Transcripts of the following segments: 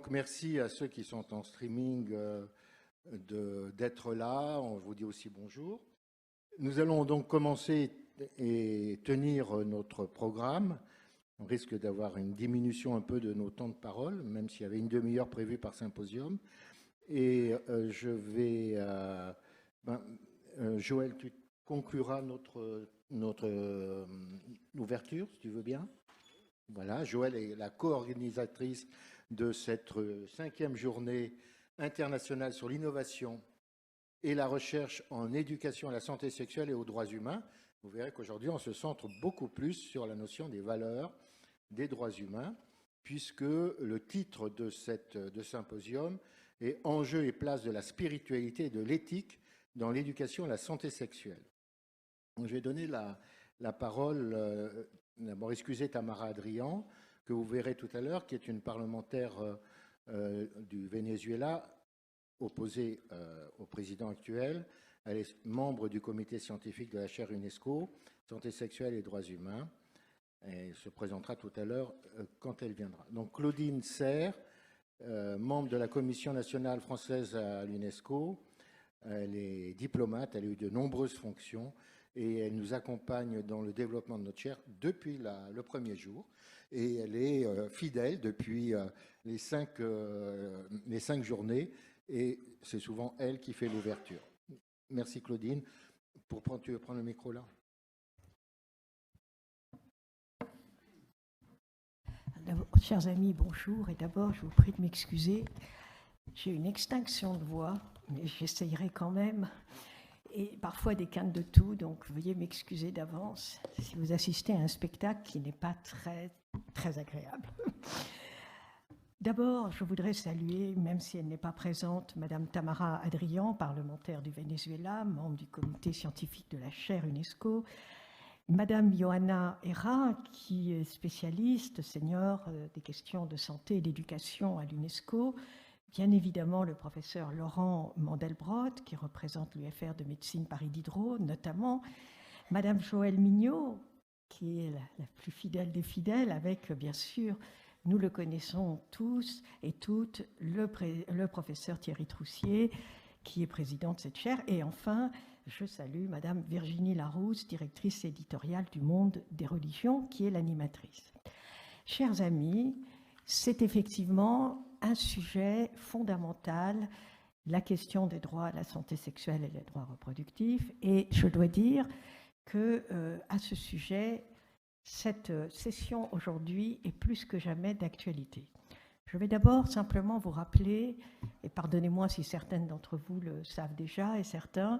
Donc, merci à ceux qui sont en streaming d'être là. On vous dit aussi bonjour. Nous allons donc commencer et tenir notre programme. On risque d'avoir une diminution un peu de nos temps de parole, même s'il y avait une demi-heure prévue par symposium. Et je vais... Joël, tu concluras notre ouverture, si tu veux bien. Voilà, Joël est la co-organisatrice de cette 5e journée internationale sur l'innovation et la recherche en éducation à la santé sexuelle et aux droits humains. Vous verrez qu'aujourd'hui, on se centre beaucoup plus sur la notion des valeurs des droits humains, puisque le titre de ce symposium est « Enjeux et place de la spiritualité et de l'éthique dans l'éducation à la santé sexuelle ». Donc, je vais donner la parole, d'abord excuser Tamara Adrian, que vous verrez tout à l'heure, qui est une parlementaire du Venezuela, opposée au président actuel. Elle est membre du comité scientifique de la chaire UNESCO, santé sexuelle et droits humains. Elle se présentera tout à l'heure quand elle viendra. Donc Claudine Serre, membre de la Commission nationale française à l'UNESCO. Elle est diplomate, elle a eu de nombreuses fonctions et elle nous accompagne dans le développement de notre chaire depuis le premier jour. Et elle est fidèle depuis les 5 journées et c'est souvent elle qui fait l'ouverture. Merci Claudine. Tu veux prendre le micro là ? Chers amis, bonjour. Et d'abord, je vous prie de m'excuser. J'ai une extinction de voix, mais j'essayerai quand même. Et parfois des quintes de tout, donc veuillez m'excuser d'avance si vous assistez à un spectacle qui n'est pas très, très agréable. D'abord, je voudrais saluer, même si elle n'est pas présente, Madame Tamara Adrian, parlementaire du Venezuela, membre du comité scientifique de la chaire UNESCO, Madame Johanna Herra, qui est spécialiste senior des questions de santé et d'éducation à l'UNESCO, bien évidemment le professeur Laurent Mandelbrot, qui représente l'UFR de médecine Paris Diderot, notamment Madame Joëlle Mignot, qui est la plus fidèle des fidèles, avec bien sûr, nous le connaissons tous et toutes, le professeur Thierry Troussier, qui est président de cette chaire, et enfin, je salue Madame Virginie Larousse, directrice éditoriale du Monde des religions, qui est l'animatrice. Chers amis, c'est effectivement un sujet fondamental, la question des droits à la santé sexuelle et des droits reproductifs. Et je dois dire que à ce sujet, cette session aujourd'hui est plus que jamais d'actualité. Je vais d'abord simplement vous rappeler, et pardonnez-moi si certaines d'entre vous le savent déjà et certains,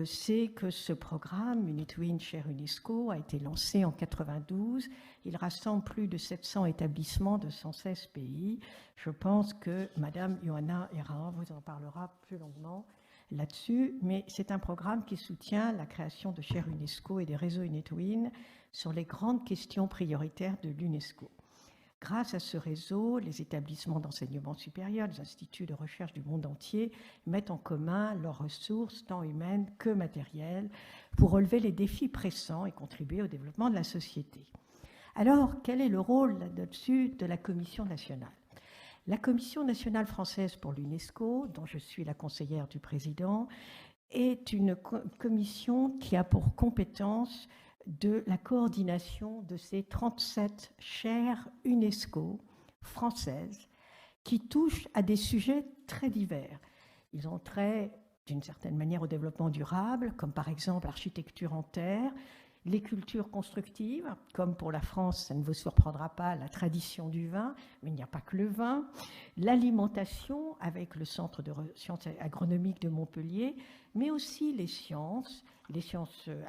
c'est que ce programme UNITWIN Chair UNESCO a été lancé en 1992. Il rassemble plus de 700 établissements de 116 pays. Je pense que Madame Johanna Herra vous en parlera plus longuement là-dessus, mais c'est un programme qui soutient la création de chaires UNESCO et des réseaux UNITWIN sur les grandes questions prioritaires de l'UNESCO. Grâce à ce réseau, les établissements d'enseignement supérieur, les instituts de recherche du monde entier mettent en commun leurs ressources, tant humaines que matérielles, pour relever les défis pressants et contribuer au développement de la société. Alors, quel est le rôle là-dessus de la Commission nationale ? La Commission nationale française pour l'UNESCO, dont je suis la conseillère du président, est une commission qui a pour compétence de la coordination de ces 37 chaires UNESCO françaises qui touchent à des sujets très divers. Ils ont trait, d'une certaine manière, au développement durable, comme par exemple l'architecture en terre, les cultures constructives, comme pour la France, ça ne vous surprendra pas, la tradition du vin, mais il n'y a pas que le vin, l'alimentation avec le Centre de sciences agronomiques de Montpellier, mais aussi les sciences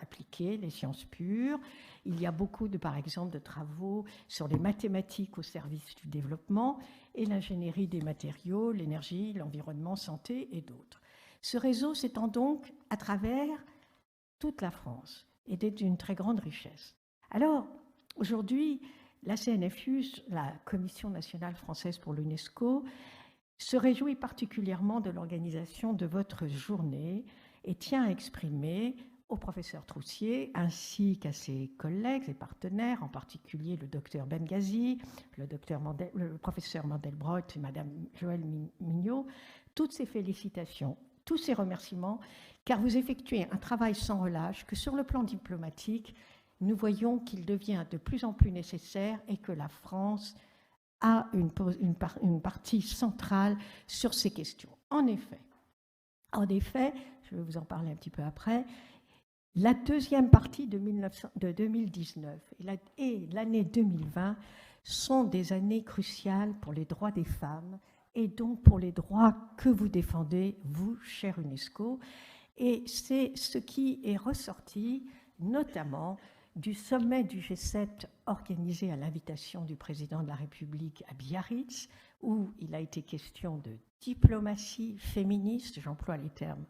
appliquées, les sciences pures. Il y a beaucoup, par exemple, de travaux sur les mathématiques au service du développement et l'ingénierie des matériaux, l'énergie, l'environnement, santé et d'autres. Ce réseau s'étend donc à travers toute la France et est d'une très grande richesse. Alors, aujourd'hui, la CNFU, la Commission nationale française pour l'UNESCO, se réjouit particulièrement de l'organisation de votre journée et tient à exprimer, au professeur Troussier, ainsi qu'à ses collègues et partenaires, en particulier le docteur Benghazi, le professeur Mandelbrot et Madame Joëlle Mignot, toutes ces félicitations, tous ces remerciements, car vous effectuez un travail sans relâche que sur le plan diplomatique, nous voyons qu'il devient de plus en plus nécessaire et que la France a une partie centrale sur ces questions. En effet, je vais vous en parler un petit peu après, la deuxième partie de 2019 et l'année 2020 sont des années cruciales pour les droits des femmes et donc pour les droits que vous défendez, vous, cher UNESCO. Et c'est ce qui est ressorti notamment du sommet du G7 organisé à l'invitation du président de la République à Biarritz, où il a été question de diplomatie féministe, j'emploie les termes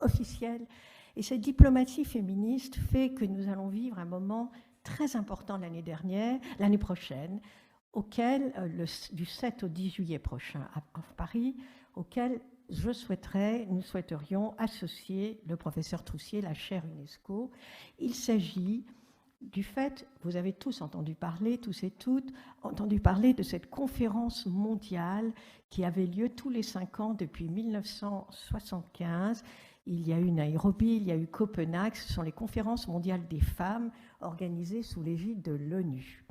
officiels, et cette diplomatie féministe fait que nous allons vivre un moment très important l'année prochaine, auquel, du 7 au 10 juillet prochain à Paris, auquel nous souhaiterions associer le professeur Troussier, la chaire UNESCO. Il s'agit du fait, vous avez tous entendu parler, tous et toutes, entendu parler de cette conférence mondiale qui avait lieu tous les 5 ans depuis 1975. Il y a eu Nairobi, il y a eu Copenhague, ce sont les conférences mondiales des femmes organisées sous l'égide de l'ONU.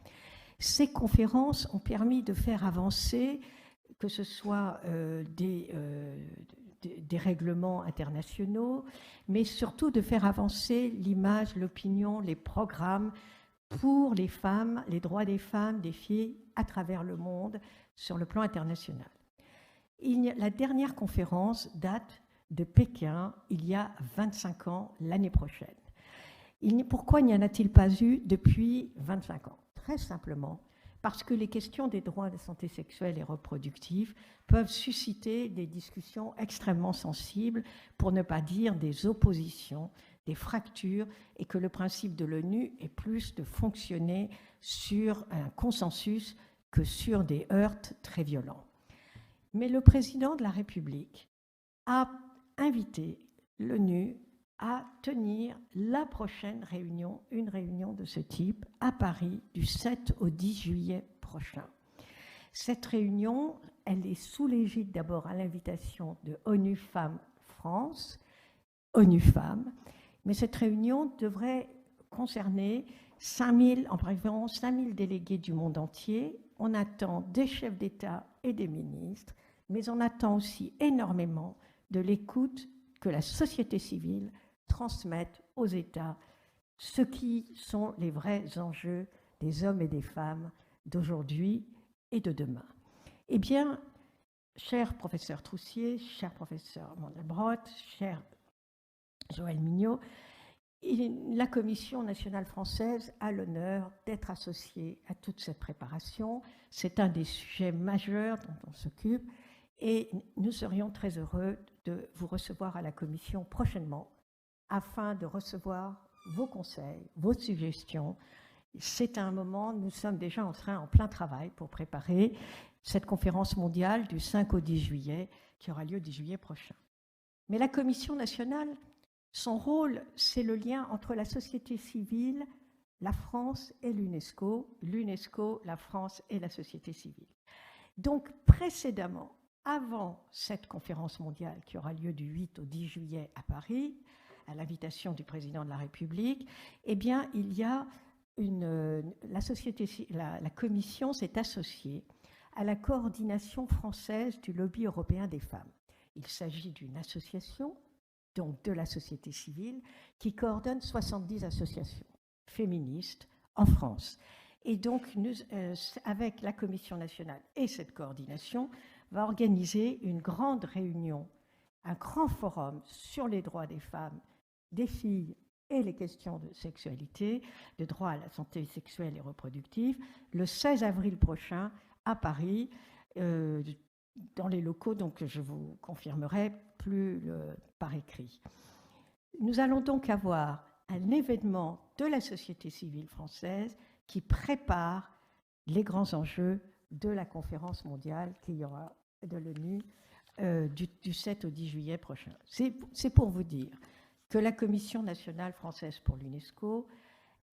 Ces conférences ont permis de faire avancer, que ce soit des règlements internationaux, mais surtout de faire avancer l'image, l'opinion, les programmes pour les femmes, les droits des femmes, des filles à travers le monde sur le plan international. La dernière conférence date de Pékin il y a 25 ans, l'année prochaine. Pourquoi n'y en a-t-il pas eu depuis 25 ans? Très simplement parce que les questions des droits de santé sexuelle et reproductive peuvent susciter des discussions extrêmement sensibles, pour ne pas dire des oppositions, des fractures, et que le principe de l'ONU est plus de fonctionner sur un consensus que sur des heurts très violents. Mais le président de la République a invité l'ONU à tenir la prochaine réunion, une réunion de ce type, à Paris, du 7 au 10 juillet prochain. Cette réunion, elle est sous l'égide d'abord à l'invitation de ONU Femmes France, ONU Femmes, mais cette réunion devrait concerner environ 5000 délégués du monde entier. On attend des chefs d'État et des ministres, mais on attend aussi énormément de l'écoute que la société civile transmette aux États ce qui sont les vrais enjeux des hommes et des femmes d'aujourd'hui et de demain. Eh bien, cher professeur Troussier, cher professeur Mandelbrot, cher Joëlle Mignot, la Commission nationale française a l'honneur d'être associée à toute cette préparation. C'est un des sujets majeurs dont on s'occupe et nous serions très heureux de vous recevoir à la Commission prochainement afin de recevoir vos conseils, vos suggestions. C'est un moment, nous sommes déjà en plein travail pour préparer cette conférence mondiale du 5 au 10 juillet qui aura lieu le 10 juillet prochain. Mais la Commission nationale, son rôle, c'est le lien entre la société civile, la France et l'UNESCO, la France et la société civile. Donc, précédemment, avant cette conférence mondiale qui aura lieu du 8 au 10 juillet à Paris, à l'invitation du président de la République, eh bien, il y a la Commission s'est associée à la coordination française du lobby européen des femmes. Il s'agit d'une association, donc de la société civile, qui coordonne 70 associations féministes en France. Et donc, avec la Commission nationale et cette coordination, va organiser une grande réunion, un grand forum sur les droits des femmes, des filles et les questions de sexualité, de droit à la santé sexuelle et reproductive, le 16 avril prochain à Paris, dans les locaux, donc je vous confirmerai plus par écrit. Nous allons donc avoir un événement de la société civile française qui prépare les grands enjeux de la conférence mondiale qu'il y aura de l'ONU du 7 au 10 juillet prochain. C'est pour vous dire que la Commission nationale française pour l'UNESCO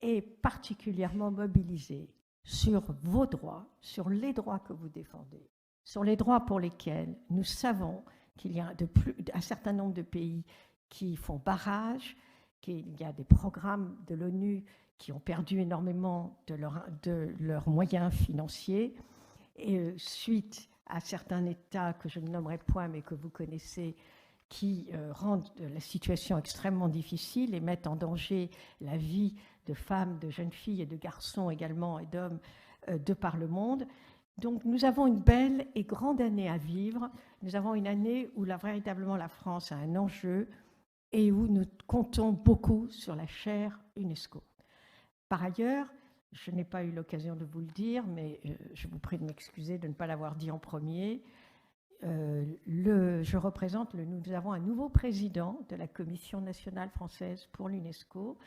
est particulièrement mobilisée sur vos droits, sur les droits que vous défendez, sur les droits pour lesquels nous savons qu'il y a un certain nombre de pays qui font barrage, qu'il y a des programmes de l'ONU qui ont perdu énormément de leurs moyens financiers, et suite à certains États que je ne nommerai point, mais que vous connaissez, qui rendent la situation extrêmement difficile et mettent en danger la vie de femmes, de jeunes filles et de garçons également, et d'hommes de par le monde. Donc nous avons une belle et grande année à vivre. Nous avons une année où véritablement la France a un enjeu et où nous comptons beaucoup sur la chaire UNESCO. Par ailleurs, je n'ai pas eu l'occasion de vous le dire, mais je vous prie de m'excuser de ne pas l'avoir dit en premier. Nous avons un nouveau président de la Commission nationale française pour l'UNESCO,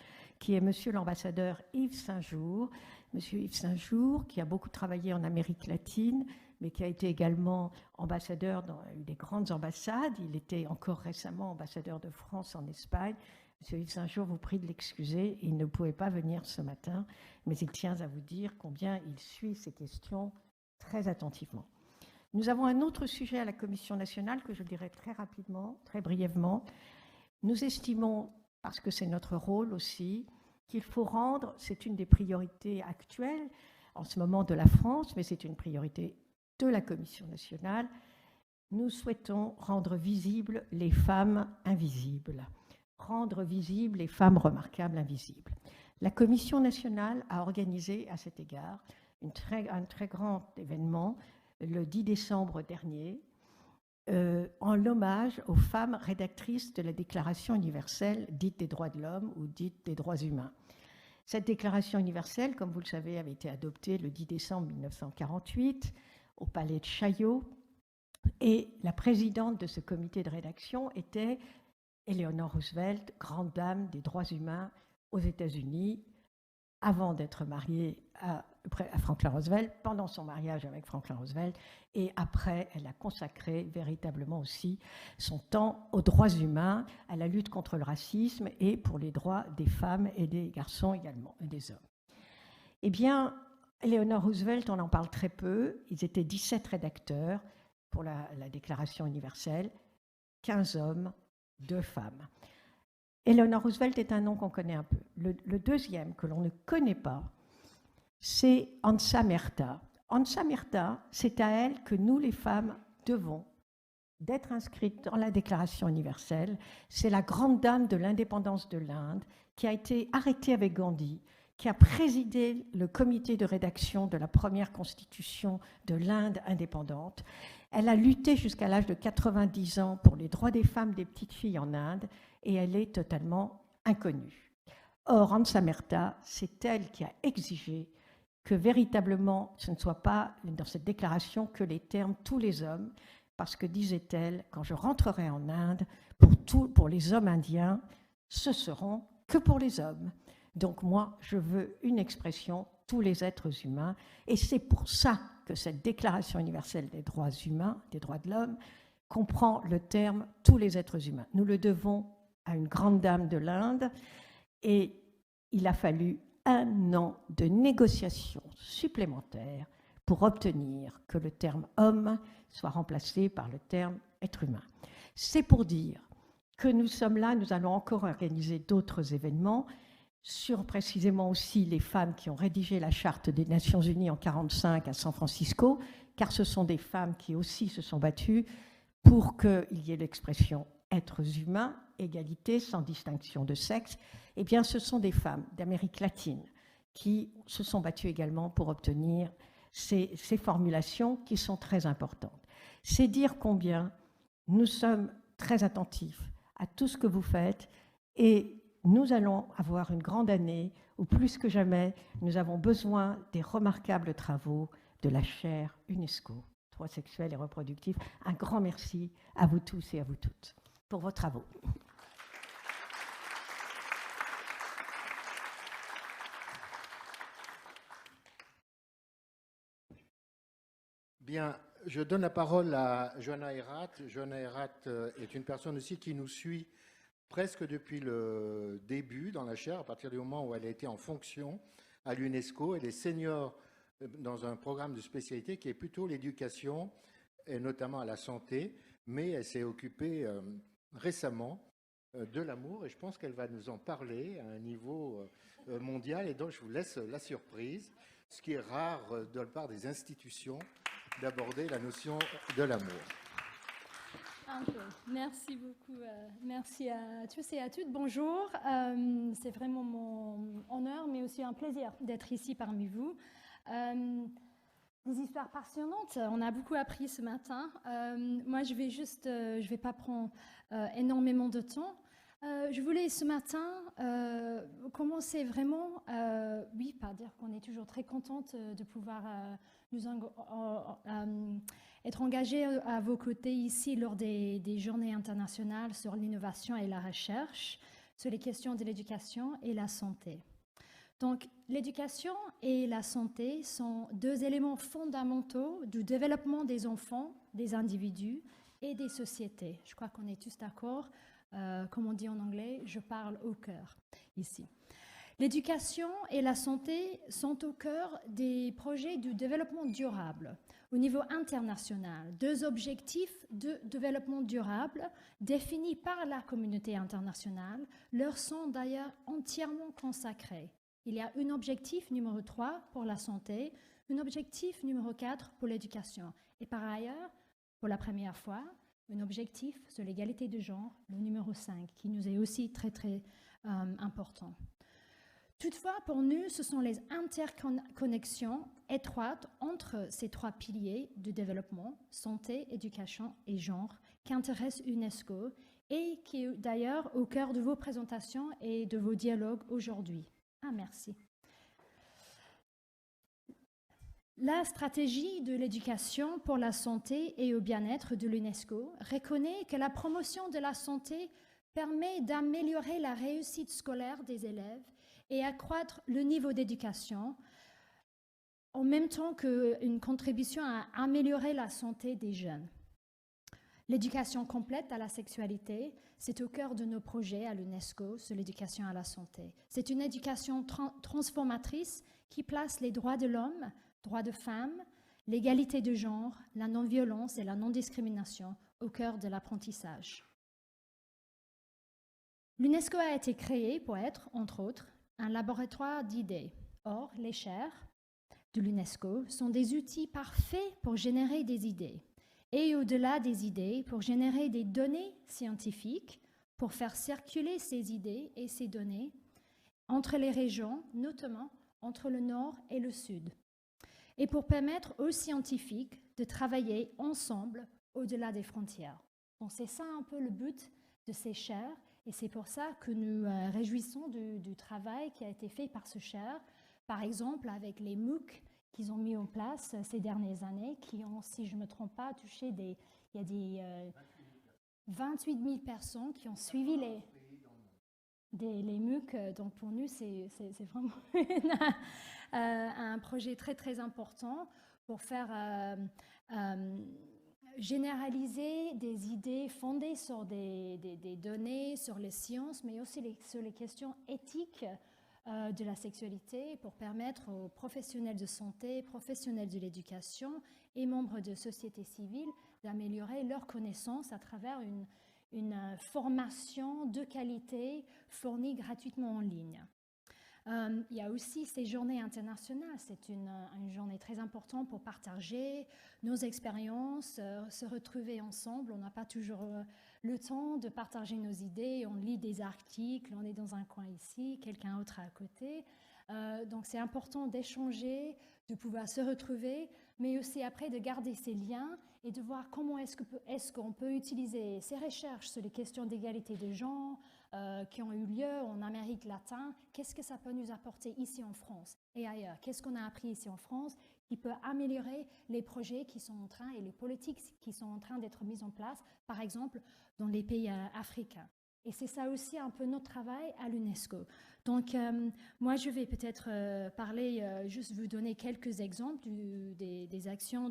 qui est monsieur l'ambassadeur Yves Saint-Jour. Monsieur Yves Saint-Jour, qui a beaucoup travaillé en Amérique latine, mais qui a été également ambassadeur dans des grandes ambassades. Il était encore récemment ambassadeur de France en Espagne. Monsieur Yves Saint-Jour vous prie de l'excuser, il ne pouvait pas venir ce matin, mais il tient à vous dire combien il suit ces questions très attentivement. Nous avons un autre sujet à la Commission nationale que je dirai très rapidement, très brièvement. Nous estimons, parce que c'est notre rôle aussi, qu'il faut rendre, c'est une des priorités actuelles en ce moment de la France, mais c'est une priorité de la Commission nationale, nous souhaitons rendre visibles les femmes invisibles, rendre visibles les femmes remarquables invisibles. La Commission nationale a organisé à cet égard un très grand événement le 10 décembre dernier, en hommage aux femmes rédactrices de la Déclaration universelle dite des droits de l'homme ou dite des droits humains. Cette Déclaration universelle, comme vous le savez, avait été adoptée le 10 décembre 1948 au palais de Chaillot, et la présidente de ce comité de rédaction était Eleanor Roosevelt, grande dame des droits humains aux États-Unis, avant d'être mariée à Franklin Roosevelt, pendant son mariage avec Franklin Roosevelt, et après, elle a consacré véritablement aussi son temps aux droits humains, à la lutte contre le racisme et pour les droits des femmes et des garçons également, et des hommes. Eh bien, Eleanor Roosevelt, on en parle très peu. Ils étaient 17 rédacteurs pour la Déclaration universelle, 15 hommes, 2 femmes. Eleanor Roosevelt est un nom qu'on connaît un peu. Le deuxième, que l'on ne connaît pas, c'est Hansa Mehta. Hansa Mehta, c'est à elle que nous, les femmes, devons d'être inscrites dans la Déclaration universelle. C'est la grande dame de l'indépendance de l'Inde qui a été arrêtée avec Gandhi, qui a présidé le comité de rédaction de la première constitution de l'Inde indépendante. Elle a lutté jusqu'à l'âge de 90 ans pour les droits des femmes, des petites filles en Inde, et elle est totalement inconnue. Or, Hansa Mehta, c'est elle qui a exigé que véritablement ce ne soit pas dans cette déclaration que les termes « tous les hommes », parce que, disait-elle, quand je rentrerai en Inde, pour les hommes indiens, ce seront que pour les hommes. Donc moi, je veux une expression « tous les êtres humains », et c'est pour ça que cette Déclaration universelle des droits humains, des droits de l'homme, comprend le terme « tous les êtres humains ». Nous le devons à une grande dame de l'Inde, et il a fallu 1 an de négociations supplémentaires pour obtenir que le terme « homme » soit remplacé par le terme « être humain ». C'est pour dire que nous sommes là, nous allons encore organiser d'autres événements sur précisément aussi les femmes qui ont rédigé la Charte des Nations Unies en 1945 à San Francisco, car ce sont des femmes qui aussi se sont battues pour qu'il y ait l'expression « êtres humains », égalité sans distinction de sexe. Eh bien, ce sont des femmes d'Amérique latine qui se sont battues également pour obtenir ces formulations qui sont très importantes. C'est dire combien nous sommes très attentifs à tout ce que vous faites, et nous allons avoir une grande année où, plus que jamais, nous avons besoin des remarquables travaux de la chaire UNESCO, droits sexuels et reproductifs. Un grand merci à vous tous et à vous toutes pour vos travaux. Bien, je donne la parole à Johanna Erath. Johanna Erath est une personne aussi qui nous suit presque depuis le début dans la chaire, à partir du moment où elle a été en fonction à l'UNESCO. Elle est senior dans un programme de spécialité qui est plutôt l'éducation, et notamment à la santé, mais elle s'est occupée récemment de l'amour, et je pense qu'elle va nous en parler à un niveau mondial, et donc je vous laisse la surprise, ce qui est rare de la part des institutions, d'aborder la notion de l'amour. Un peu. Merci beaucoup. Merci à tous et à toutes. Bonjour. C'est vraiment mon honneur, mais aussi un plaisir d'être ici parmi vous. Des histoires passionnantes. On a beaucoup appris ce matin. Moi, je vais pas prendre énormément de temps. Je voulais ce matin commencer vraiment, par dire qu'on est toujours très contente de pouvoir être engagée à vos côtés ici lors des Journées internationales sur l'innovation et la recherche, sur les questions de l'éducation et la santé. Donc, l'éducation et la santé sont deux éléments fondamentaux du développement des enfants, des individus et des sociétés. Je crois qu'on est tous d'accord. Comme on dit en anglais, je parle au cœur ici. L'éducation et la santé sont au cœur des projets du développement durable au niveau international. Deux objectifs de développement durable définis par la communauté internationale leur sont d'ailleurs entièrement consacrés. Il y a un objectif numéro 3 pour la santé, un objectif numéro 4 pour l'éducation. Et par ailleurs, pour la première fois, un objectif sur l'égalité de genre, le numéro 5, qui nous est aussi très, très important. Toutefois, pour nous, ce sont les interconnexions étroites entre ces trois piliers du développement, santé, éducation et genre, qui intéressent UNESCO et qui est d'ailleurs au cœur de vos présentations et de vos dialogues aujourd'hui. Merci. La stratégie de l'éducation pour la santé et au bien-être de l'UNESCO reconnaît que la promotion de la santé permet d'améliorer la réussite scolaire des élèves et accroître le niveau d'éducation, en même temps qu'une contribution à améliorer la santé des jeunes. L'éducation complète à la sexualité, c'est au cœur de nos projets à l'UNESCO sur l'éducation à la santé. C'est une éducation transformatrice qui place les droits de l'homme, droits de femmes, l'égalité de genre, la non-violence et la non-discrimination au cœur de l'apprentissage. L'UNESCO a été créé pour être, entre autres, un laboratoire d'idées. Or, les chaires de l'UNESCO sont des outils parfaits pour générer des idées. Et au-delà des idées, pour générer des données scientifiques, pour faire circuler ces idées et ces données entre les régions, notamment entre le Nord et le Sud. Et pour permettre aux scientifiques de travailler ensemble au-delà des frontières. Donc c'est ça un peu le but de ces chaires, et c'est pour ça que nous réjouissons du travail qui a été fait par ce chaire, par exemple avec les MOOC qu'ils ont mis en place ces dernières années, qui ont, si je ne me trompe pas, touché il y a des 28 000 personnes qui ont suivi les MOOC. Donc pour nous, c'est vraiment un projet très très important pour faire généraliser des idées fondées sur des données, sur les sciences, mais aussi sur les questions éthiques de la sexualité, pour permettre aux professionnels de santé, professionnels de l'éducation et membres de société civile d'améliorer leurs connaissances à travers une formation de qualité fournie gratuitement en ligne. Il y a aussi ces journées internationales. C'est une journée très importante pour partager nos expériences, se retrouver ensemble. On n'a pas toujours le temps de partager nos idées. On lit des articles, on est dans un coin ici, quelqu'un d'autre à côté. Donc c'est important d'échanger, de pouvoir se retrouver, mais aussi après de garder ces liens et de voir comment est-ce qu'on peut utiliser ces recherches sur les questions d'égalité de genre qui ont eu lieu en Amérique latine. Qu'est-ce que ça peut nous apporter ici en France et ailleurs? Qu'est-ce qu'on a appris ici en France qui peut améliorer les projets qui sont en train et les politiques qui sont en train d'être mises en place, par exemple, dans les pays africains. Et c'est ça aussi un peu notre travail à l'UNESCO. Donc, moi, je vais peut-être parler, juste vous donner quelques exemples des actions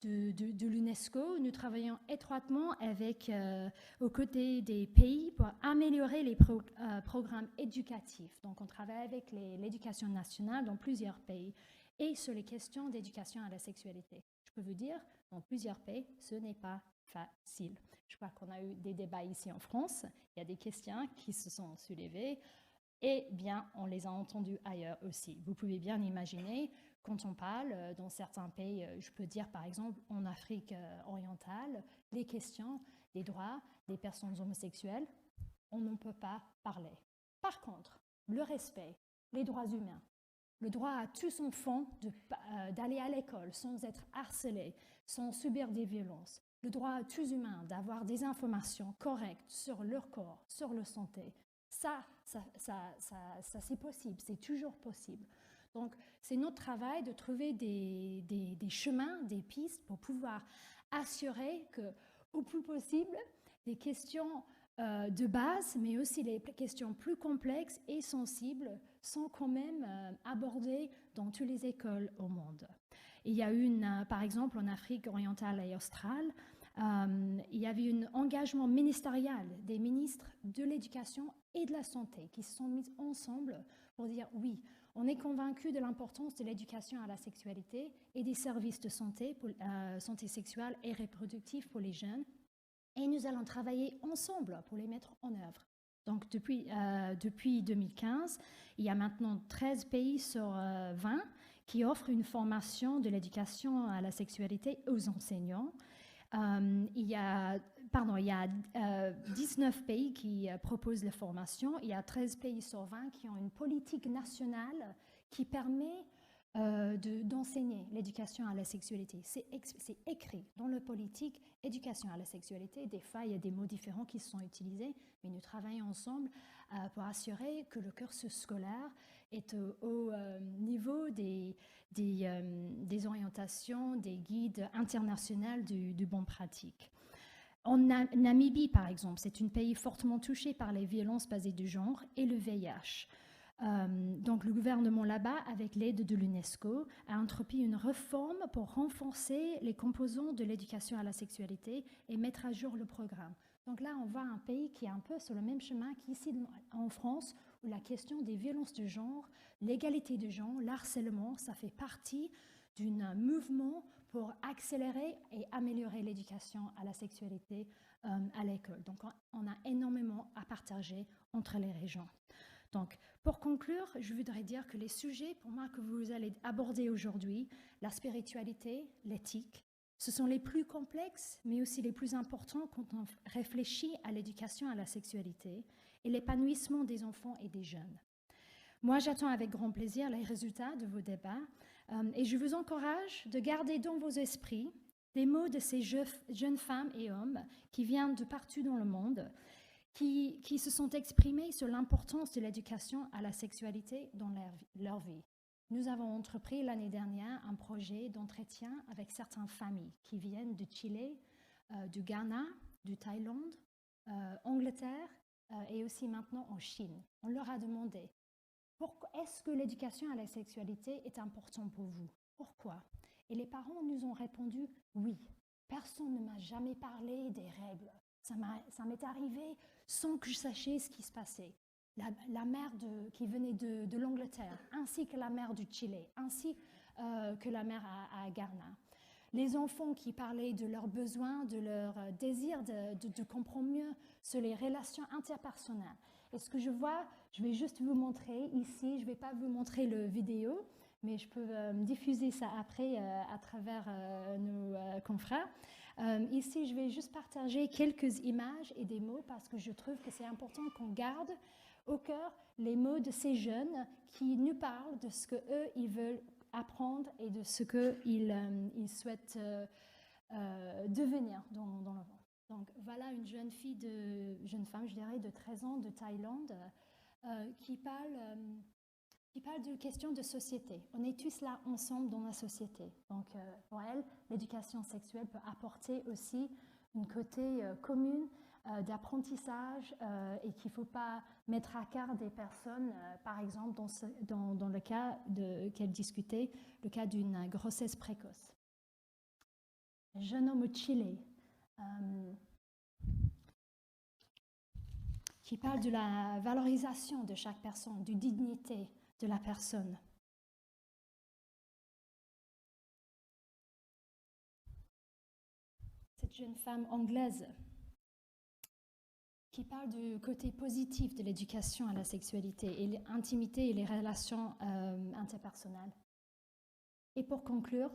de l'UNESCO. Nous travaillons étroitement aux côtés des pays pour améliorer les programmes éducatifs. Donc, on travaille avec l'éducation nationale dans plusieurs pays et sur les questions d'éducation à la sexualité. Je peux vous dire, dans plusieurs pays, ce n'est pas facile. Je crois qu'on a eu des débats ici en France. Il y a des questions qui se sont soulevées et bien, on les a entendues ailleurs aussi. Vous pouvez bien imaginer, quand on parle dans certains pays, je peux dire par exemple en Afrique orientale, les questions des droits des personnes homosexuelles, on n'en peut pas parler. Par contre, le respect, les droits humains, le droit à tous enfants d'aller à l'école sans être harcelés, sans subir des violences, le droit à tous humains d'avoir des informations correctes sur leur corps, sur leur santé, ça c'est possible, c'est toujours possible. Donc, c'est notre travail de trouver des chemins, des pistes pour pouvoir assurer que, au plus possible, les questions de base, mais aussi les questions plus complexes et sensibles sont quand même abordées dans toutes les écoles au monde. Il y a par exemple, en Afrique orientale et australe, il y avait un engagement ministériel des ministres de l'éducation et de la santé qui se sont mis ensemble pour dire oui, on est convaincus de l'importance de l'éducation à la sexualité et des services de santé, santé sexuelle et reproductive pour les jeunes. Et nous allons travailler ensemble pour les mettre en œuvre. Donc, depuis 2015, il y a maintenant 13 pays sur 20 qui offrent une formation de l'éducation à la sexualité aux enseignants. Il y a 19 pays qui proposent la formation. Il y a 13 pays sur 20 qui ont une politique nationale qui permet d'enseigner l'éducation à la sexualité. C'est écrit dans la politique éducation à la sexualité. Des fois, il y a des mots différents qui sont utilisés, mais nous travaillons ensemble pour assurer que le cursus scolaire est au niveau des orientations, des guides internationaux du bon pratique. En Namibie, par exemple, c'est un pays fortement touché par les violences basées de genre et le VIH. Donc le gouvernement là-bas, avec l'aide de l'UNESCO, a entrepris une réforme pour renforcer les composants de l'éducation à la sexualité et mettre à jour le programme. Donc là, on voit un pays qui est un peu sur le même chemin qu'ici en France, où la question des violences de genre, l'égalité de genre, l'harcèlement, ça fait partie d'un mouvement pour accélérer et améliorer l'éducation à la sexualité à l'école. Donc on a énormément à partager entre les régions. Donc, pour conclure, je voudrais dire que les sujets, pour moi, que vous allez aborder aujourd'hui, la spiritualité, l'éthique, ce sont les plus complexes, mais aussi les plus importants quand on réfléchit à l'éducation à la sexualité et l'épanouissement des enfants et des jeunes. Moi, j'attends avec grand plaisir les résultats de vos débats et je vous encourage de garder dans vos esprits des mots de ces jeunes femmes et hommes qui viennent de partout dans le monde, qui se sont exprimés sur l'importance de l'éducation à la sexualité dans leur vie. Nous avons entrepris l'année dernière un projet d'entretien avec certaines familles qui viennent de Chili, du Ghana, du Thaïlande, Angleterre et aussi maintenant en Chine. On leur a demandé est-ce que l'éducation à la sexualité est importante pour vous? Pourquoi? Et les parents nous ont répondu oui. Personne ne m'a jamais parlé des règles. Ça m'est arrivé sans que je sachais ce qui se passait. La mère qui venait de l'Angleterre, ainsi que la mère du Chili, ainsi que la mère à Ghana. Les enfants qui parlaient de leurs besoins, de leur désir de comprendre mieux sur les relations interpersonnelles. Et ce que je vois, je vais juste vous montrer ici, je ne vais pas vous montrer le vidéo, mais je peux diffuser ça après à travers nos confrères. Ici, je vais juste partager quelques images et des mots parce que je trouve que c'est important qu'on garde au cœur les mots de ces jeunes qui nous parlent de ce qu'eux, ils veulent apprendre et de ce qu'ils souhaitent devenir dans le monde. Donc voilà une jeune femme, je dirais, de 13 ans de Thaïlande qui parle de questions de société. On est tous là ensemble dans la société. Donc pour elle, l'éducation sexuelle peut apporter aussi une côté commune d'apprentissage et qu'il ne faut pas mettre à carte des personnes, par exemple dans le cas qu'elle discutait, le cas d'une grossesse précoce. un jeune homme au Chili, qui parle de la valorisation de chaque personne, de dignité de la personne. Cette jeune femme anglaise qui parle du côté positif de l'éducation à la sexualité et l'intimité et les relations interpersonnelles. Et pour conclure,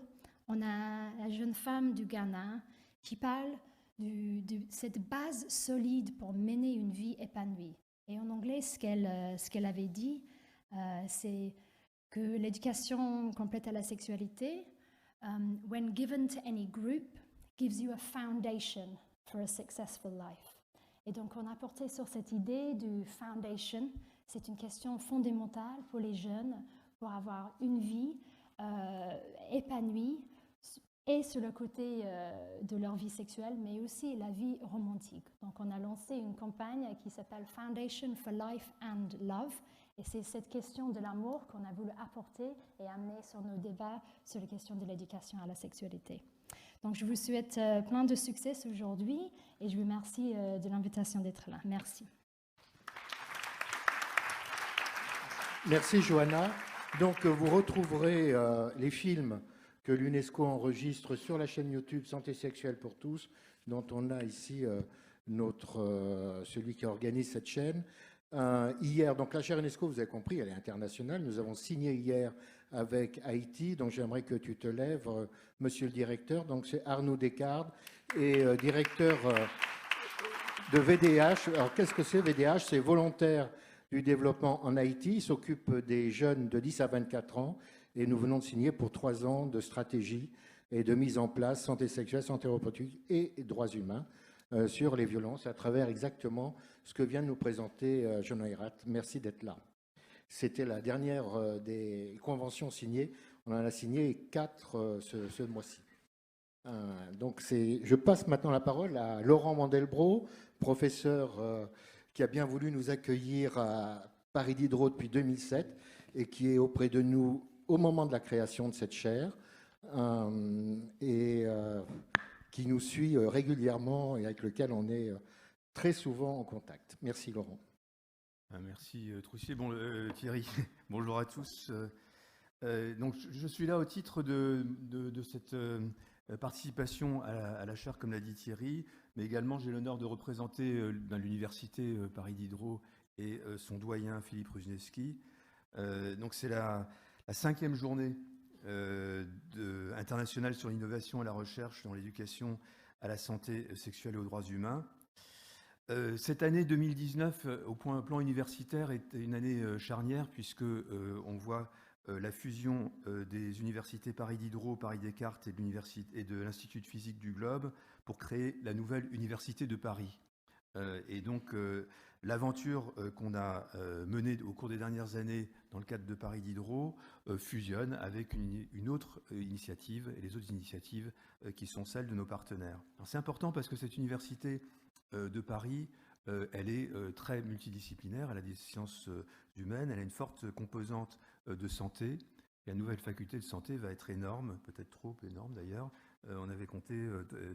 on a la jeune femme du Ghana qui parle de cette base solide pour mener une vie épanouie. Et en anglais, ce qu'elle avait dit, c'est que l'éducation complète à la sexualité, when given to any group, gives you a foundation for a successful life. Et donc, on a porté sur cette idée du foundation. C'est une question fondamentale pour les jeunes, pour avoir une vie épanouie, et sur le côté de leur vie sexuelle, mais aussi la vie romantique. Donc, on a lancé une campagne qui s'appelle Foundation for Life and Love. Et c'est cette question de l'amour qu'on a voulu apporter et amener sur nos débats sur les questions de l'éducation à la sexualité. Donc, je vous souhaite plein de succès aujourd'hui et je vous remercie de l'invitation d'être là. Merci. Merci, Johanna. Donc, vous retrouverez les films que l'UNESCO enregistre sur la chaîne YouTube Santé sexuelle pour tous, dont on a ici celui qui organise cette chaîne. Hier, donc la chaire UNESCO, vous avez compris, elle est internationale. Nous avons signé hier avec Haïti, donc j'aimerais que tu te lèves, monsieur le directeur. Donc c'est Arnaud Descartes, et directeur de VDH. Alors qu'est-ce que c'est VDH? C'est Volontaires du développement en Haïti. Il s'occupe des jeunes de 10 à 24 ans. Et nous venons de signer pour 3 ans de stratégie et de mise en place santé sexuelle, santé reproductive et droits humains sur les violences à travers exactement ce que vient de nous présenter John Ayrat. Merci d'être là. C'était la dernière des conventions signées. On en a signé 4 ce mois-ci. Donc je passe maintenant la parole à Laurent Mandelbrot, professeur qui a bien voulu nous accueillir à Paris Diderot depuis 2007 et qui est auprès de nous au moment de la création de cette chaire et qui nous suit régulièrement et avec lequel on est très souvent en contact. Merci Laurent. Merci Troussier. Thierry, bonjour à tous. Donc, je suis là au titre de cette participation à la chaire, comme l'a dit Thierry, mais également j'ai l'honneur de représenter l'université Paris Diderot et son doyen Philippe Ruzneski. Donc c'est la 5e journée internationale sur l'innovation et la recherche dans l'éducation à la santé sexuelle et aux droits humains. Cette année 2019, au plan universitaire, est une année charnière puisque on voit la fusion des universités Paris Diderot, Paris Descartes et de l'Institut de physique du Globe pour créer la nouvelle université de Paris. Et donc l'aventure qu'on a menée au cours des dernières années dans le cadre de Paris Diderot fusionne avec une autre initiative et les autres initiatives qui sont celles de nos partenaires. C'est important parce que cette université de Paris, elle est très multidisciplinaire, elle a des sciences humaines, elle a une forte composante de santé. La nouvelle faculté de santé va être énorme, peut-être trop énorme d'ailleurs. On avait compté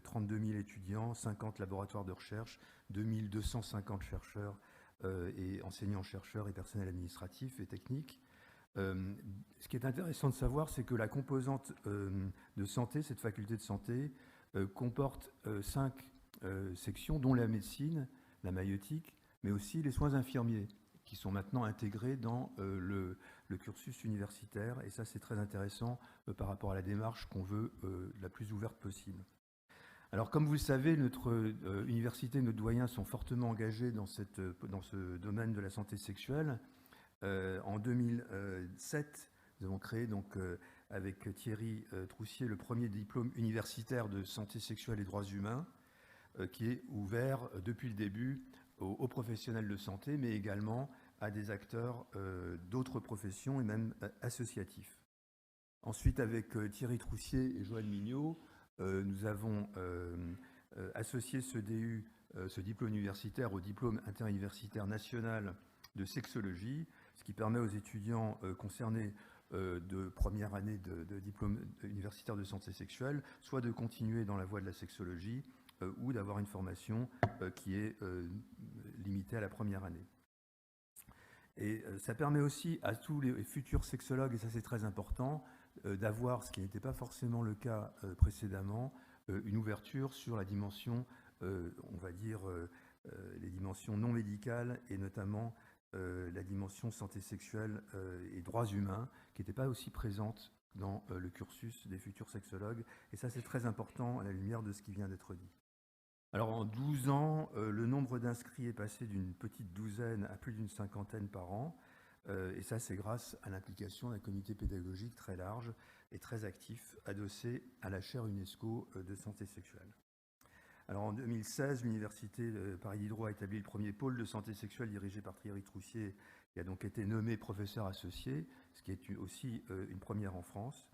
32 000 étudiants, 50 laboratoires de recherche, 2250 chercheurs et enseignants-chercheurs et personnel administratif et technique. Ce qui est intéressant de savoir, c'est que la composante de santé, cette faculté de santé, comporte 5 sections, dont la médecine, la maïeutique, mais aussi les soins infirmiers, qui sont maintenant intégrés dans le cursus universitaire. Et ça, c'est très intéressant par rapport à la démarche qu'on veut la plus ouverte possible. Alors, comme vous le savez, notre université, nos doyens sont fortement engagés dans ce domaine de la santé sexuelle. En 2007, nous avons créé, donc, avec Thierry Troussier, le premier diplôme universitaire de santé sexuelle et droits humains, qui est ouvert depuis le début aux professionnels de santé, mais également à des acteurs d'autres professions et même associatifs. Ensuite, avec Thierry Troussier et Joanne Mignot, nous avons associé ce DU, ce diplôme universitaire, au diplôme interuniversitaire national de sexologie, ce qui permet aux étudiants concernés de première année de diplôme universitaire de santé sexuelle, soit de continuer dans la voie de la sexologie ou d'avoir une formation qui est limitée à la première année. Et ça permet aussi à tous les futurs sexologues, et ça c'est très important, d'avoir, ce qui n'était pas forcément le cas précédemment, une ouverture sur la dimension, on va dire, les dimensions non médicales et notamment la dimension santé sexuelle et droits humains qui n'étaient pas aussi présentes dans le cursus des futurs sexologues. Et ça c'est très important à la lumière de ce qui vient d'être dit. Alors en 12 ans, le nombre d'inscrits est passé d'une petite douzaine à plus d'une cinquantaine par an. Et ça, c'est grâce à l'implication d'un comité pédagogique très large et très actif, adossé à la chaire UNESCO de santé sexuelle. Alors en 2016, l'Université Paris Diderot a établi le premier pôle de santé sexuelle dirigé par Thierry Troussier, qui a donc été nommé professeur associé, ce qui est aussi une première en France.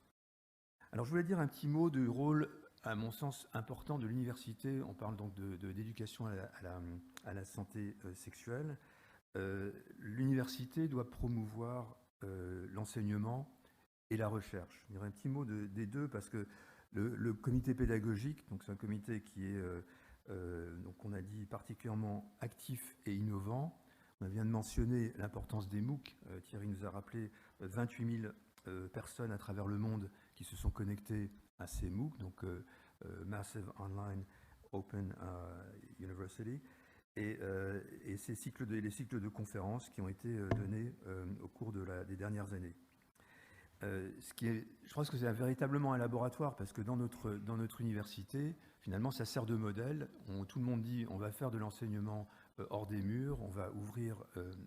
Alors je voulais dire un petit mot du rôle, à mon sens, important de l'université. On parle donc d'éducation à la santé sexuelle. L'université doit promouvoir l'enseignement et la recherche. Je dirais un petit mot des deux parce que le comité pédagogique, donc c'est un comité qui est, donc on a dit, particulièrement actif et innovant. On vient de mentionner l'importance des MOOC. Thierry nous a rappelé 28 000 personnes à travers le monde qui se sont connectées à ces MOOC, donc Massive Online Open University. Et les cycles de conférences qui ont été donnés au cours des dernières années. Je pense que c'est véritablement un laboratoire parce que dans notre université, finalement, ça sert de modèle. Tout le monde dit on va faire de l'enseignement hors des murs, on va ouvrir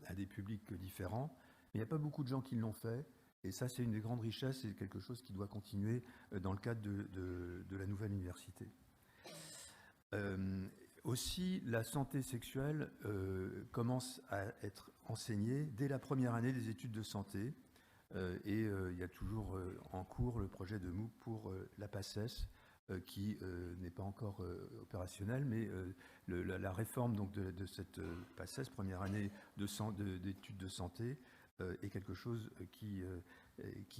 à des publics différents. Mais il n'y a pas beaucoup de gens qui l'ont fait. Et ça, c'est une des grandes richesses et quelque chose qui doit continuer dans le cadre de la nouvelle université. Aussi, la santé sexuelle commence à être enseignée dès la première année des études de santé. Et il y a toujours en cours le projet de MOOC pour la PACES, qui n'est pas encore opérationnelle, mais la réforme donc, de cette PACES, première année d'études de santé, est quelque chose qui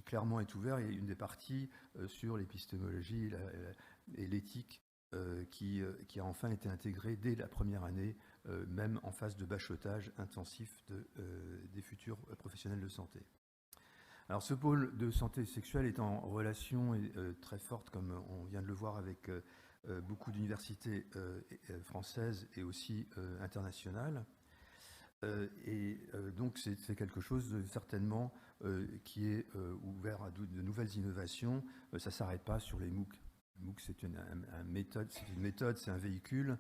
clairement est ouvert. Il y a une des parties sur l'épistémologie et l'éthique qui a enfin été intégrée dès la première année, même en phase de bachotage intensif des futurs professionnels de santé. Alors ce pôle de santé sexuelle est en relation très forte, comme on vient de le voir, avec beaucoup d'universités françaises et aussi internationales. Et donc c'est quelque chose certainement qui est ouvert à de nouvelles innovations. Ça ne s'arrête pas sur les MOOC. Le MOOC, c'est une méthode, c'est un véhicule,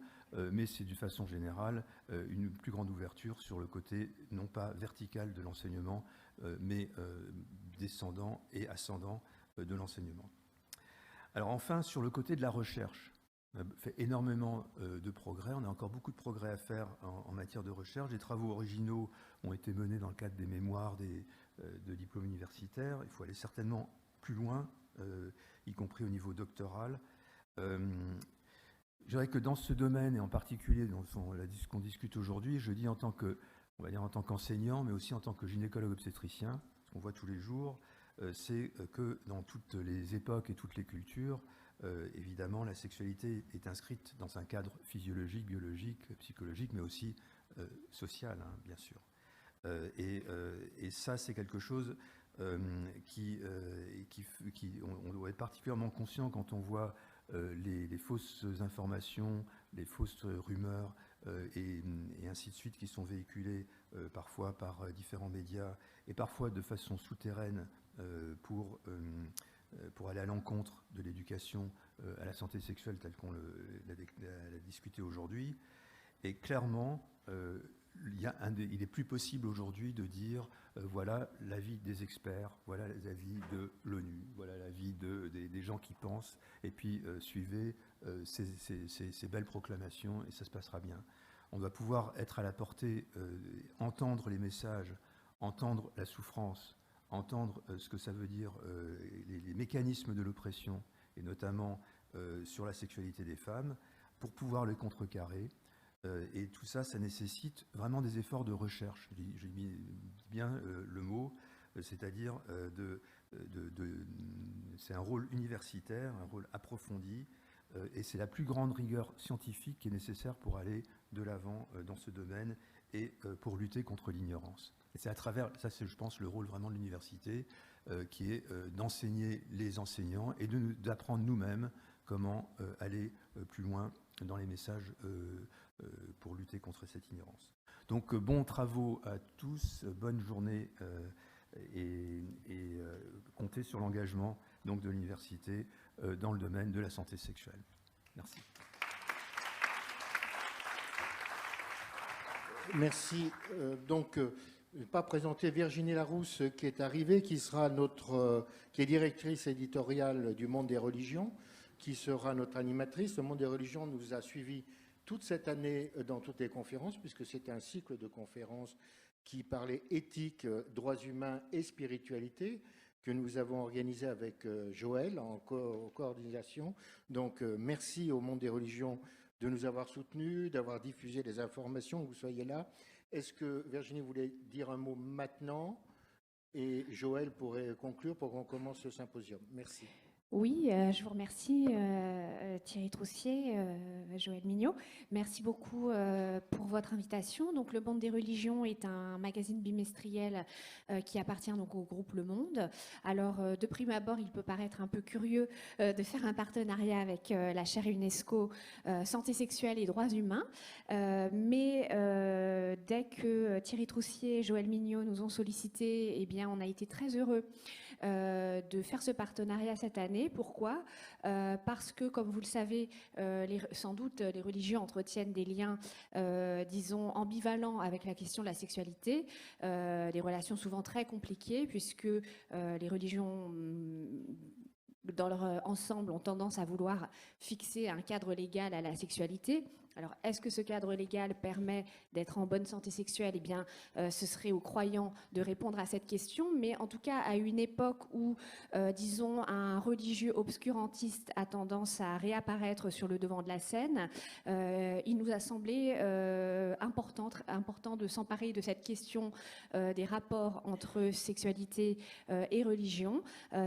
mais c'est d'une façon générale une plus grande ouverture sur le côté non pas vertical de l'enseignement, mais descendant et ascendant de l'enseignement. Alors enfin, sur le côté de la recherche, on a fait énormément de progrès. On a encore beaucoup de progrès à faire en matière de recherche. Des travaux originaux ont été menés dans le cadre des mémoires de diplômes universitaires. Il faut aller certainement plus loin, y compris au niveau doctoral. Je dirais que dans ce domaine, et en particulier dans ce qu'on discute aujourd'hui, je dis on va dire en tant qu'enseignant, mais aussi en tant que gynécologue obstétricien, ce qu'on voit tous les jours, c'est que dans toutes les époques et toutes les cultures, évidemment, la sexualité est inscrite dans un cadre physiologique, biologique, psychologique, mais aussi social, hein, bien sûr. Et ça, c'est quelque chose on doit être particulièrement conscient quand on voit les fausses informations, les fausses rumeurs et ainsi de suite qui sont véhiculées parfois par différents médias et parfois de façon souterraine pour aller à l'encontre de l'éducation à la santé sexuelle telle qu'on l'a discuté aujourd'hui. Et clairement, il est plus possible aujourd'hui de dire voilà l'avis des experts, voilà l'avis de l'ONU, voilà l'avis des gens qui pensent, et puis suivez ces belles proclamations et ça se passera bien. On doit pouvoir être à la portée, entendre les messages, entendre la souffrance, entendre ce que ça veut dire, les mécanismes de l'oppression, et notamment sur la sexualité des femmes, pour pouvoir les contrecarrer. Et tout ça, ça nécessite vraiment des efforts de recherche. J'ai mis bien le mot, c'est-à-dire c'est un rôle universitaire, un rôle approfondi, et c'est la plus grande rigueur scientifique qui est nécessaire pour aller de l'avant dans ce domaine et pour lutter contre l'ignorance. Et c'est à travers, ça c'est je pense le rôle vraiment de l'université, qui est d'enseigner les enseignants et d'apprendre nous-mêmes comment aller plus loin dans les messages pour lutter contre cette ignorance. Donc bons travaux à tous, bonne journée et comptez sur l'engagement donc de l'université dans le domaine de la santé sexuelle. Merci. Merci. Donc, je ne vais pas présenter Virginie Larousse qui est arrivée, qui est directrice éditoriale du Monde des religions, qui sera notre animatrice. Le Monde des religions nous a suivis toute cette année dans toutes les conférences, puisque c'était un cycle de conférences qui parlait éthique, droits humains et spiritualité, que nous avons organisé avec Joël en coordination. Donc, merci au Monde des religions de nous avoir soutenus, d'avoir diffusé les informations, que vous soyez là. Est-ce que Virginie voulait dire un mot maintenant et Joël pourrait conclure pour qu'on commence ce symposium? Merci. Oui, je vous remercie Thierry Troussier, Joël Mignot. Merci beaucoup pour votre invitation. Donc, Le Monde des religions est un magazine bimestriel qui appartient donc au groupe Le Monde. Alors, de prime abord, il peut paraître un peu curieux de faire un partenariat avec la chaire UNESCO Santé sexuelle et droits humains. Mais dès que Thierry Troussier et Joël Mignot nous ont sollicité, eh bien, on a été très heureux de faire ce partenariat cette année. Pourquoi ? Parce que, comme vous le savez, sans doute, les religions entretiennent des liens, disons, ambivalents avec la question de la sexualité, des relations souvent très compliquées, puisque les religions, dans leur ensemble, ont tendance à vouloir fixer un cadre légal à la sexualité. Alors, est-ce que ce cadre légal permet d'être en bonne santé sexuelle ? Eh bien, ce serait aux croyants de répondre à cette question. Mais en tout cas, à une époque où, disons, un religieux obscurantiste a tendance à réapparaître sur le devant de la scène, il nous a semblé important de s'emparer de cette question des rapports entre sexualité et religion.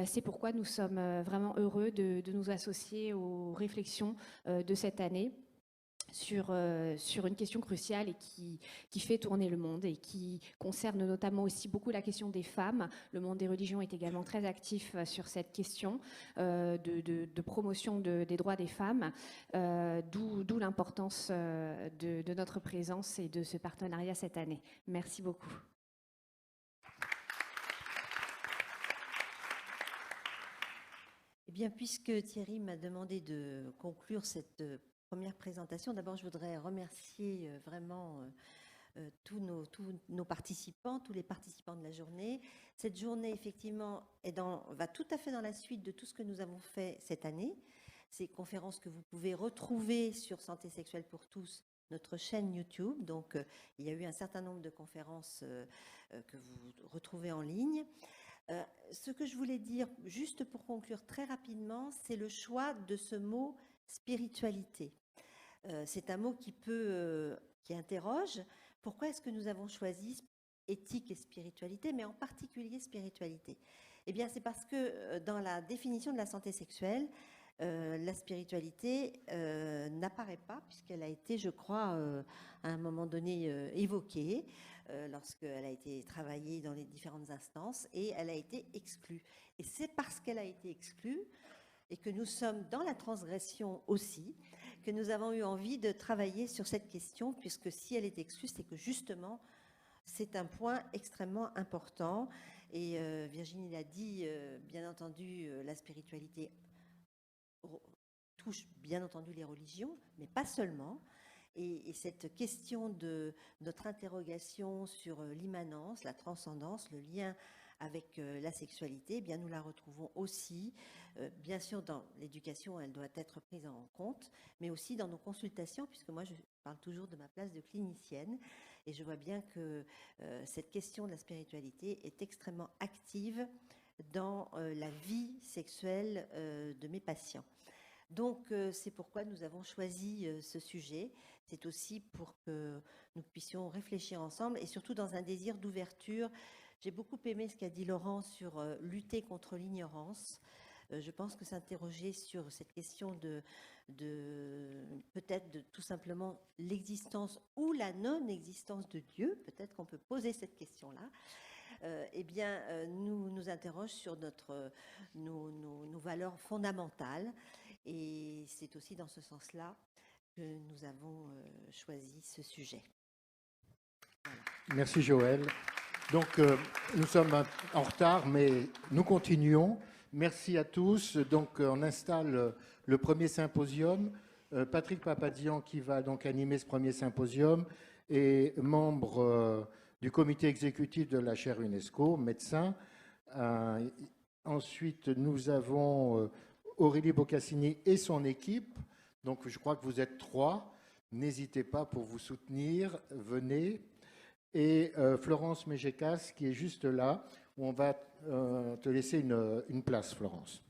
C'est pourquoi nous sommes vraiment heureux de nous associer aux réflexions de cette année sur une question cruciale et qui fait tourner le monde et qui concerne notamment aussi beaucoup la question des femmes. Le Monde des religions est également très actif sur cette question de promotion des droits des femmes, d'où l'importance de notre présence et de ce partenariat cette année. Merci beaucoup. Eh bien, puisque Thierry m'a demandé de conclure cette première présentation, d'abord je voudrais remercier vraiment tous nos participants, tous les participants de la journée. Cette journée, effectivement, va tout à fait dans la suite de tout ce que nous avons fait cette année. Ces conférences que vous pouvez retrouver sur Santé sexuelle pour tous, notre chaîne YouTube. Donc, il y a eu un certain nombre de conférences que vous retrouvez en ligne. Ce que je voulais dire, juste pour conclure très rapidement, c'est le choix de ce mot spiritualité. C'est un mot qui interroge. Pourquoi est-ce que nous avons choisi éthique et spiritualité, mais en particulier spiritualité? Eh bien, c'est parce que dans la définition de la santé sexuelle, la spiritualité n'apparaît pas, puisqu'elle a été, je crois, à un moment donné évoquée lorsqu'elle a été travaillée dans les différentes instances, et elle a été exclue. Et c'est parce qu'elle a été exclue et que nous sommes dans la transgression aussi, que nous avons eu envie de travailler sur cette question, puisque si elle est exclue, c'est que justement, c'est un point extrêmement important. Et Virginie l'a dit, bien entendu, la spiritualité touche bien entendu les religions, mais pas seulement. Et cette question de notre interrogation sur l'immanence, la transcendance, le lien avec la sexualité, eh bien nous la retrouvons aussi, bien sûr dans l'éducation, elle doit être prise en compte, mais aussi dans nos consultations, puisque moi je parle toujours de ma place de clinicienne, et je vois bien que cette question de la spiritualité est extrêmement active dans la vie sexuelle de mes patients. Donc, c'est pourquoi nous avons choisi ce sujet. C'est aussi pour que nous puissions réfléchir ensemble et surtout dans un désir d'ouverture J'ai beaucoup aimé ce qu'a dit Laurent sur lutter contre l'ignorance. Je pense que s'interroger sur cette question de peut-être de tout simplement l'existence ou la non-existence de Dieu, peut-être qu'on peut poser cette question-là, eh bien, nous interroge sur nos valeurs fondamentales. Et c'est aussi dans ce sens-là que nous avons choisi ce sujet. Voilà. Merci Joël. Donc, nous sommes en retard, mais nous continuons. Merci à tous. Donc, on installe le premier symposium. Patrick Papadian, qui va donc animer ce premier symposium, est membre du comité exécutif de la chaire UNESCO, médecin. Ensuite, nous avons Aurélie Boccassini et son équipe. Donc, je crois que vous êtes 3. N'hésitez pas pour vous soutenir. Venez. Et Florence Mégécas, qui est juste là, où on va te laisser une place, Florence.